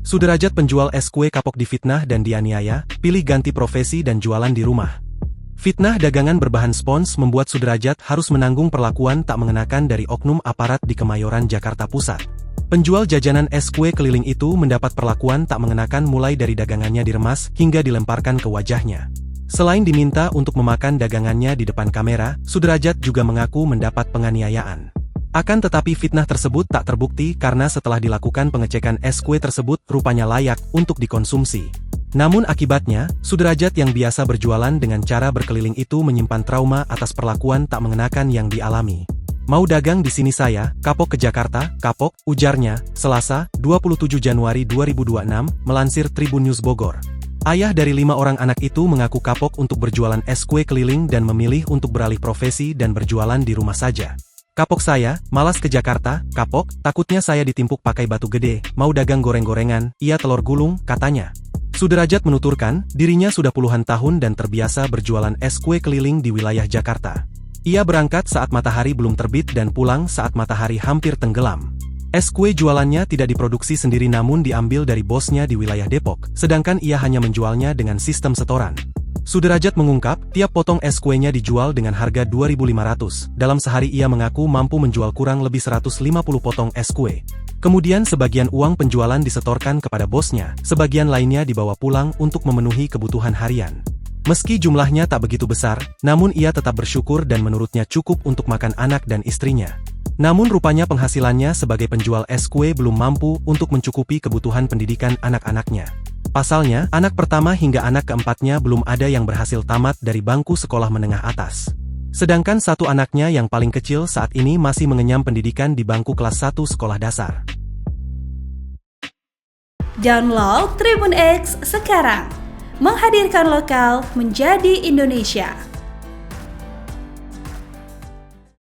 Sudrajat penjual es kue kapok difitnah dan dianiaya, pilih ganti profesi dan jualan di rumah. Fitnah dagangan berbahan spons membuat Sudrajat harus menanggung perlakuan tak mengenakan dari oknum aparat di Kemayoran, Jakarta Pusat. Penjual jajanan es kue keliling itu mendapat perlakuan tak mengenakan mulai dari dagangannya diremas hingga dilemparkan ke wajahnya. Selain diminta untuk memakan dagangannya di depan kamera, Sudrajat juga mengaku mendapat penganiayaan. Akan tetapi fitnah tersebut tak terbukti karena setelah dilakukan pengecekan es kue tersebut rupanya layak untuk dikonsumsi. Namun akibatnya, Sudrajat yang biasa berjualan dengan cara berkeliling itu menyimpan trauma atas perlakuan tak mengenakan yang dialami. Mau dagang di sini saya, kapok ke Jakarta, kapok, ujarnya, Selasa, 27 Januari 2026, melansir Tribun News Bogor. Ayah dari 5 orang anak itu mengaku kapok untuk berjualan es kue keliling dan memilih untuk beralih profesi dan berjualan di rumah saja. Kapok saya, malas ke Jakarta, kapok, takutnya saya ditimpuk pakai batu gede, mau dagang goreng-gorengan, iya telur gulung, katanya. Sudrajat menuturkan, dirinya sudah puluhan tahun dan terbiasa berjualan es kue keliling di wilayah Jakarta. Ia berangkat saat matahari belum terbit dan pulang saat matahari hampir tenggelam. Es kue jualannya tidak diproduksi sendiri namun diambil dari bosnya di wilayah Depok, sedangkan ia hanya menjualnya dengan sistem setoran. Sudrajat mengungkap, tiap potong es kuenya dijual dengan harga 2.500. Dalam sehari ia mengaku mampu menjual kurang lebih 150 potong es kue. Kemudian sebagian uang penjualan disetorkan kepada bosnya, sebagian lainnya dibawa pulang untuk memenuhi kebutuhan harian. Meski jumlahnya tak begitu besar, namun ia tetap bersyukur dan menurutnya cukup untuk makan anak dan istrinya. Namun rupanya penghasilannya sebagai penjual es kue belum mampu untuk mencukupi kebutuhan pendidikan anak-anaknya. Pasalnya, anak pertama hingga anak keempatnya belum ada yang berhasil tamat dari bangku sekolah menengah atas. Sedangkan satu anaknya yang paling kecil saat ini masih mengenyam pendidikan di bangku kelas 1 sekolah dasar. Download Tribun X sekarang, menghadirkan lokal menjadi Indonesia.